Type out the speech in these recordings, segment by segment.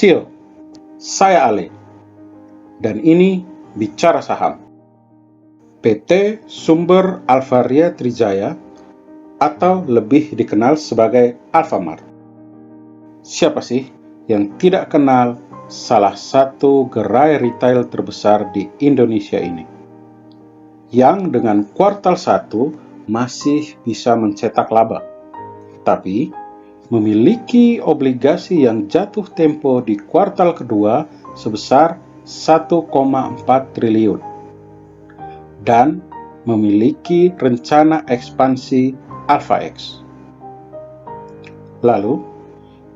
Sio, saya Ale, dan ini Bicara Saham. PT Sumber Alvaria Trijaya atau lebih dikenal sebagai Alfamart. Siapa sih yang tidak kenal salah satu gerai retail terbesar di Indonesia ini, yang dengan kuartal 1 masih bisa mencetak laba, tapi memiliki obligasi yang jatuh tempo di kuartal kedua sebesar 1,4 triliun dan memiliki rencana ekspansi AlphaX. Lalu,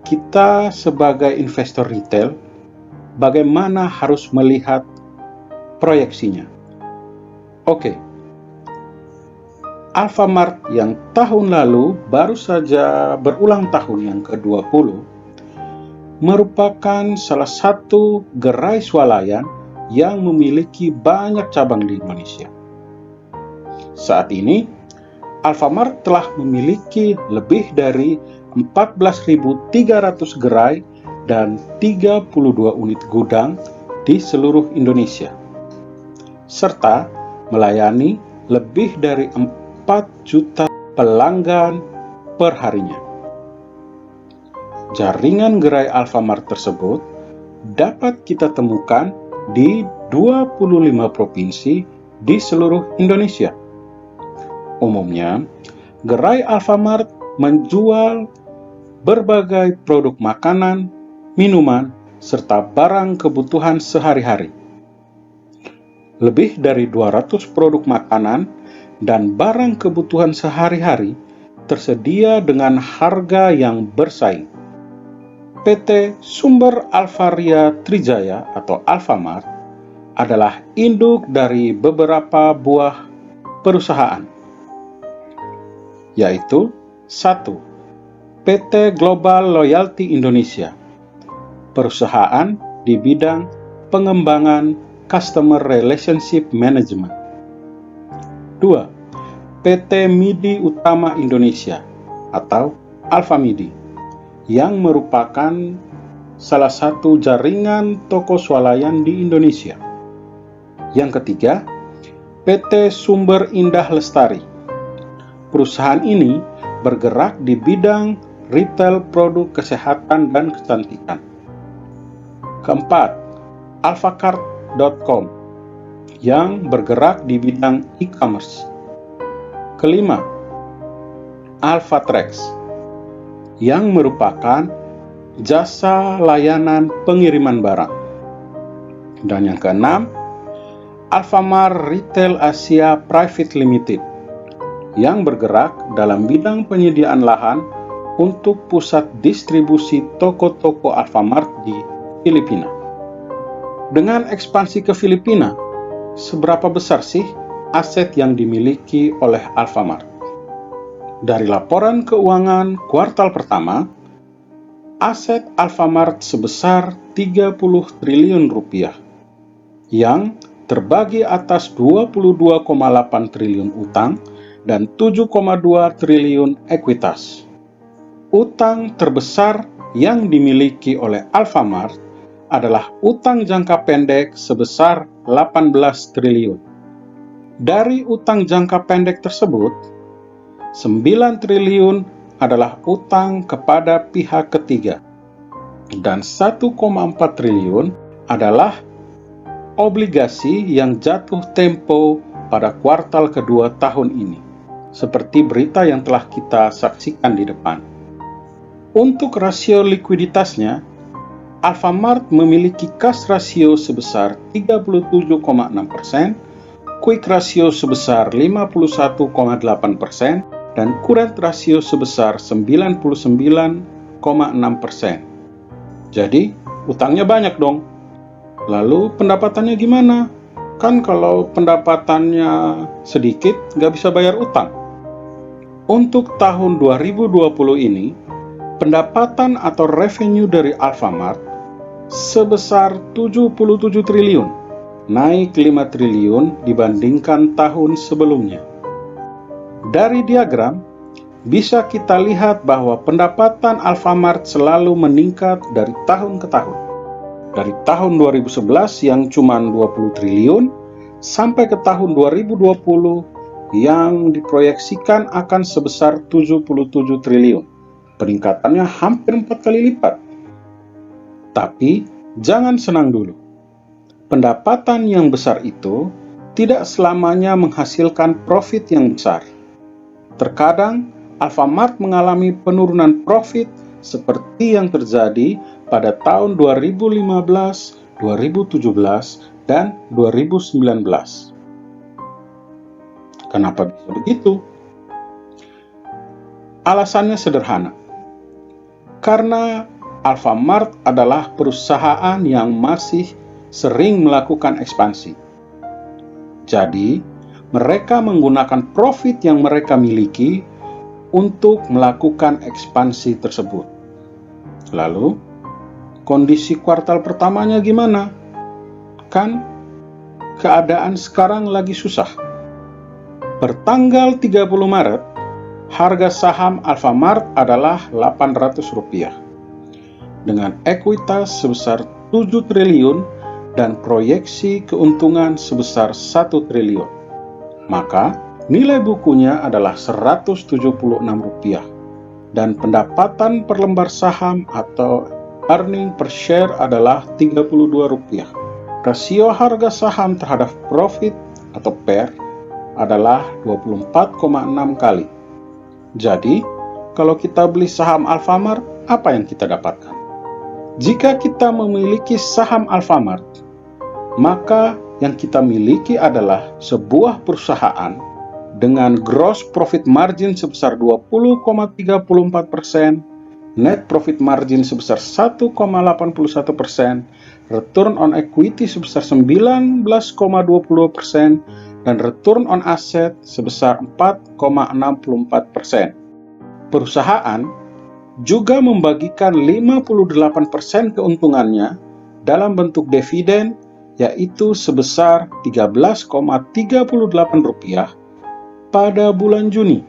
kita sebagai investor retail bagaimana harus melihat proyeksinya? Oke, Alfamart yang tahun lalu baru saja berulang tahun yang ke-20 merupakan salah satu gerai swalayan yang memiliki banyak cabang di Indonesia. Saat ini, Alfamart telah memiliki lebih dari 14.300 gerai dan 32 unit gudang di seluruh Indonesia, serta melayani lebih dari 4 juta pelanggan per harinya. Jaringan gerai Alfamart tersebut dapat kita temukan di 25 provinsi di seluruh Indonesia. Umumnya, gerai Alfamart menjual berbagai produk makanan, minuman, serta barang kebutuhan sehari-hari. Lebih dari 200 produk makanan dan barang kebutuhan sehari-hari tersedia dengan harga yang bersaing. PT Sumber Alvaria Trijaya atau Alfamart adalah induk dari beberapa buah perusahaan, yaitu 1. PT Global Loyalty Indonesia, perusahaan di bidang pengembangan Customer Relationship Management. 2. PT Midi Utama Indonesia atau Alfamidi, yang merupakan salah satu jaringan toko swalayan di Indonesia. Yang ketiga, PT Sumber Indah Lestari. Perusahaan ini bergerak di bidang retail produk kesehatan dan kecantikan. Keempat, alfacart.com yang bergerak di bidang e-commerce. Kelima, Alphatrax yang merupakan jasa layanan pengiriman barang. Dan yang keenam, Alfamart Retail Asia Private Limited yang bergerak dalam bidang penyediaan lahan untuk pusat distribusi toko-toko Alfamart di Filipina. Dengan ekspansi ke Filipina, seberapa besar sih aset yang dimiliki oleh Alfamart? Dari laporan keuangan kuartal pertama, aset Alfamart sebesar 30 triliun rupiah, yang terbagi atas 22,8 triliun utang dan 7,2 triliun ekuitas. Utang terbesar yang dimiliki oleh Alfamart adalah utang jangka pendek sebesar 18 triliun. Dari utang jangka pendek tersebut, 9 triliun adalah utang kepada pihak ketiga, dan 1,4 triliun adalah obligasi yang jatuh tempo pada kuartal kedua tahun ini, seperti berita yang telah kita saksikan di depan. Untuk rasio likuiditasnya, Alfamart memiliki cash ratio sebesar 37,6%, quick ratio sebesar 51,8%, dan current ratio sebesar 99,6%. Jadi, utangnya banyak dong. Lalu pendapatannya gimana? Kan kalau pendapatannya sedikit, nggak bisa bayar utang. Untuk tahun 2020 ini, pendapatan atau revenue dari Alfamart sebesar 77 triliun, naik 5 triliun dibandingkan tahun sebelumnya. Dari diagram, bisa kita lihat bahwa pendapatan Alfamart selalu meningkat dari tahun ke tahun. Dari tahun 2011 yang cuma 20 triliun sampai ke tahun 2020 yang diproyeksikan akan sebesar 77 triliun. Peningkatannya hampir 4 kali lipat. Tapi jangan senang dulu. Pendapatan yang besar itu tidak selamanya menghasilkan profit yang besar. Terkadang Alfamart mengalami penurunan profit seperti yang terjadi pada tahun 2015, 2017, dan 2019. Kenapa bisa begitu? Alasannya sederhana. Karena Alfamart adalah perusahaan yang masih sering melakukan ekspansi. Jadi, mereka menggunakan profit yang mereka miliki untuk melakukan ekspansi tersebut. Lalu, kondisi kuartal pertamanya gimana? Kan keadaan sekarang lagi susah. Pertanggal 30 Maret, harga saham Alfamart adalah Rp800 dengan ekuitas sebesar 7 triliun dan proyeksi keuntungan sebesar 1 triliun. Maka, nilai bukunya adalah Rp176 dan pendapatan per lembar saham atau earning per share adalah Rp32. Rasio harga saham terhadap profit atau PER adalah 24,6 kali. Jadi, kalau kita beli saham Alfamart, apa yang kita dapatkan? Jika kita memiliki saham Alfamart, maka yang kita miliki adalah sebuah perusahaan dengan gross profit margin sebesar 20,34%, net profit margin sebesar 1,81%, return on equity sebesar 19,20%, dan return on asset sebesar 4,64%. Perusahaan juga membagikan 58% keuntungannya dalam bentuk dividen, yaitu sebesar Rp13,38 pada bulan Juni.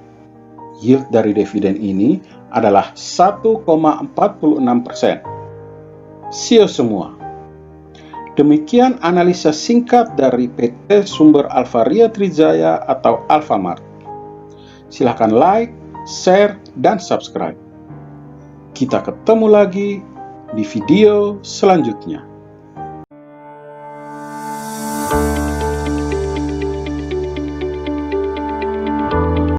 Yield dari dividen ini adalah 1,46%. See you semua. Demikian analisa singkat dari PT Sumber Alvaria Trijaya atau Alfamart. Silahkan like, share, dan subscribe. Kita ketemu lagi di video selanjutnya.